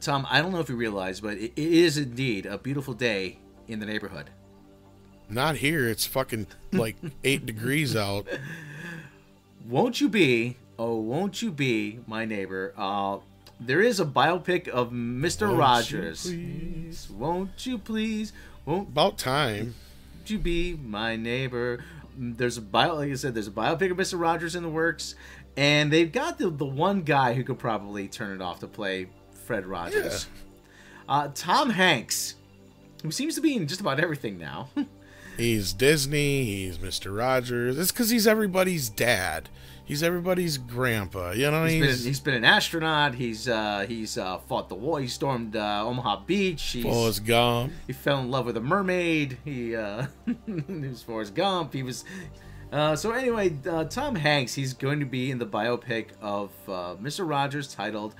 Tom, I don't know if you realize, but it is indeed a beautiful day in the neighborhood. Not here. It's fucking like 8 degrees out. Won't you be, oh, won't you be my neighbor? There is a biopic of Mr. Rogers. Won't you please? About time. Won't you be my neighbor? There's like I said, there's a biopic of Mr. Rogers in the works, and they've got the one guy who could probably turn it off to play Fred Rogers. Yeah. Tom Hanks, who seems to be in just about everything now. He's Disney, he's Mr. Rogers. It's because he's everybody's dad. He's everybody's grandpa. You know, he's been an astronaut. He's fought the war. He stormed Omaha Beach. Forrest Gump. He fell in love with a mermaid. He was Forrest Gump. He was. So anyway, Tom Hanks. He's going to be in the biopic of Mr. Rogers titled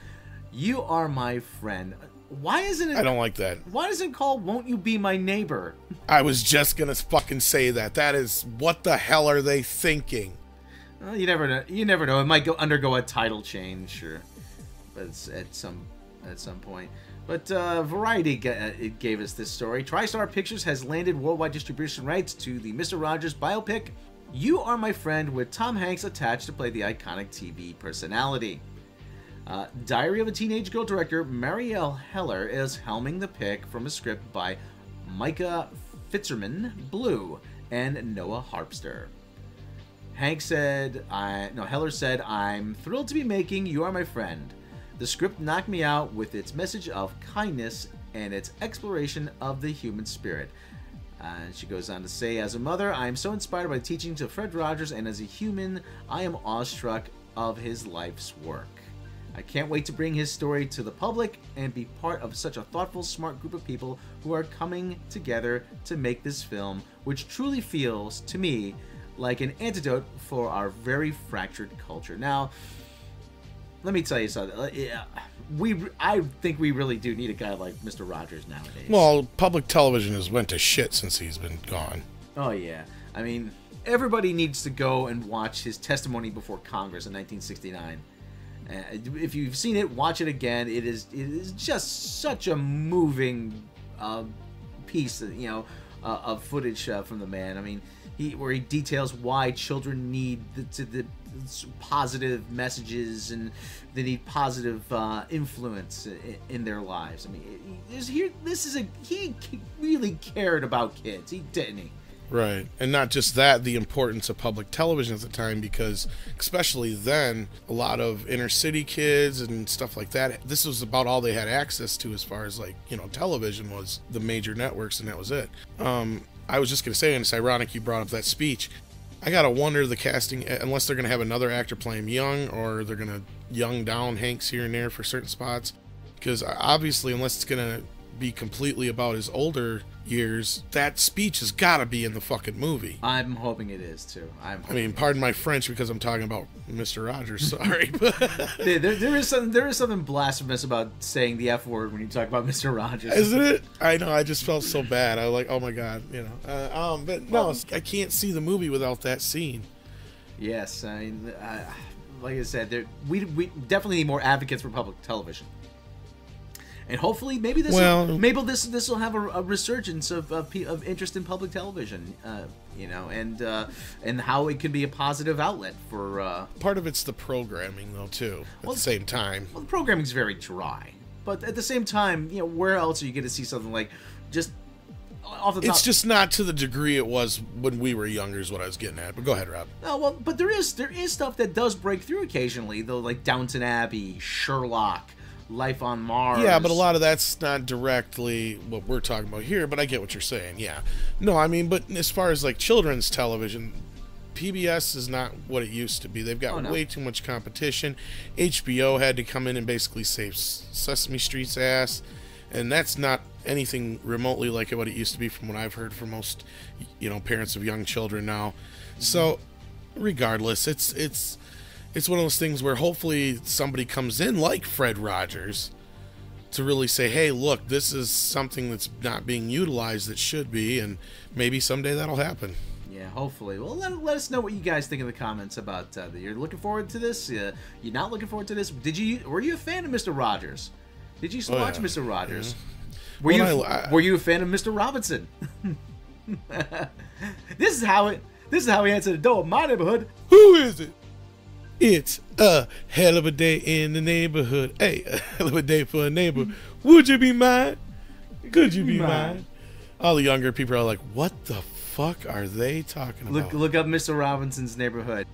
"You Are My Friend." Why isn't it? I don't like that. Why isn't it called "Won't You Be My Neighbor"? I was just gonna fucking say that. That is, what the hell are they thinking? Well, you never know. You never know. It might undergo a title change, sure, but it's at some point. But Variety gave us this story. TriStar Pictures has landed worldwide distribution rights to the Mr. Rogers biopic "You Are My Friend," with Tom Hanks attached to play the iconic TV personality. Diary of a Teenage Girl director Marielle Heller is helming the pick from a script by Micah Fitzerman Blue and Noah Harpster. Heller said, "I'm thrilled to be making You Are My Friend. The script knocked me out with its message of kindness and its exploration of the human spirit." And she goes on to say, "As a mother, I am so inspired by teachings of Fred Rogers, and as a human, I am awestruck of his life's work. I can't wait to bring his story to the public and be part of such a thoughtful, smart group of people who are coming together to make this film, which truly feels, to me, like an antidote for our very fractured culture." Now, let me tell you something. I think we really do need a guy like Mr. Rogers nowadays. Well, public television has went to shit since he's been gone. Oh, yeah. I mean, everybody needs to go and watch his testimony before Congress in 1969. If you've seen it, watch it again. It is just such a moving piece, of footage from the man. I mean, where he details why children need the positive messages and they need positive influence in their lives. I mean, he really cared about kids, didn't he? Right. And not just that, the importance of public television at the time, because especially then, a lot of inner city kids and stuff like that, this was about all they had access to as far as television was the major networks, and that was it. I was just going to say, and it's ironic you brought up that speech, I got to wonder the casting, unless they're going to have another actor play him young, or they're going to young down Hanks here and there for certain spots, because obviously, unless it's going to be completely about his older years, that speech has got to be in the fucking movie. I'm hoping it is too. I mean, pardon my French because I'm talking about Mr. Rogers. Sorry, there is something blasphemous about saying the F word when you talk about Mr. Rogers, isn't it? I know. I just felt so bad. I was like, oh my god, But no, I can't see the movie without that scene. Yes, I mean, like I said, we definitely need more advocates for public television. And hopefully, maybe this will have a resurgence of interest in public television, and how it could be a positive outlet for. Part of it's the programming, though, too. At the same time, the programming's very dry, but at the same time, where else are you going to see something like just off the top? It's just not to the degree it was when we were younger, is what I was getting at. But go ahead, Rob. Oh well, but there is stuff that does break through occasionally, though, like Downton Abbey, Sherlock, Life on Mars. Yeah, but a lot of that's not directly what we're talking about here, but I get what you're saying, yeah. No, I mean, but as far as children's television, PBS is not what it used to be. They've got way too much competition. HBO had to come in and basically save Sesame Street's ass, and that's not anything remotely like what it used to be from what I've heard from most, parents of young children now. Mm-hmm. So, regardless, it's one of those things where hopefully somebody comes in like Fred Rogers to really say, hey, look, this is something that's not being utilized that should be, and maybe someday that'll happen. Yeah, hopefully. Well, let us know what you guys think in the comments about you're looking forward to this? You're not looking forward to this? Were you a fan of Mr. Rogers? Did you used to watch Mr. Rogers? Yeah. Were you a fan of Mr. Robinson? Were you a fan of Mr. Robinson? This is how he answered the door of my neighborhood. Who is it? It's a hell of a day in the neighborhood. Hey, a hell of a day for a neighbor. Would you be mine? Could you be mine? All the younger people are like, what the fuck are they talking about? Look up Mr. Robinson's neighborhood.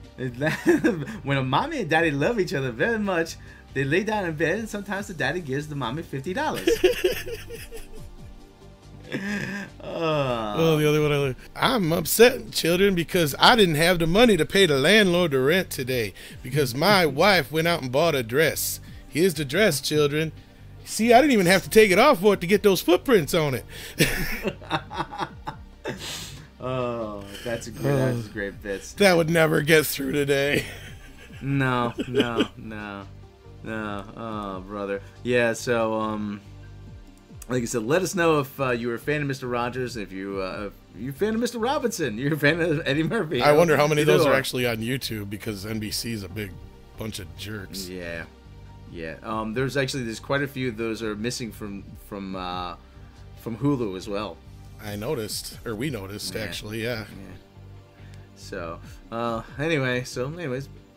When a mommy and daddy love each other very much, they lay down in bed, and sometimes the daddy gives the mommy $50. Oh, the other one I learned. I'm upset, children, because I didn't have the money to pay the landlord the rent today because my wife went out and bought a dress. Here's the dress, children. See, I didn't even have to take it off for it to get those footprints on it. Oh, that's a great bit. That would never get through today. No. Oh, brother. Yeah, so, like I said, let us know if you were a fan of Mr. Rogers, if you're a fan of Mr. Robinson, you're a fan of Eddie Murphy. I wonder how many of those are actually on YouTube because NBC is a big bunch of jerks. Yeah. There's quite a few of those are missing from Hulu as well. We noticed, actually, yeah. So, anyways,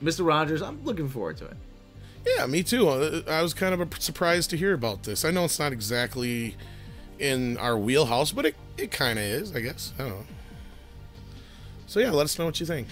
Mr. Rogers, I'm looking forward to it. Yeah, me too. I was kind of surprised to hear about this. I know it's not exactly in our wheelhouse, but it kind of is, I guess. I don't know. So yeah, let us know what you think.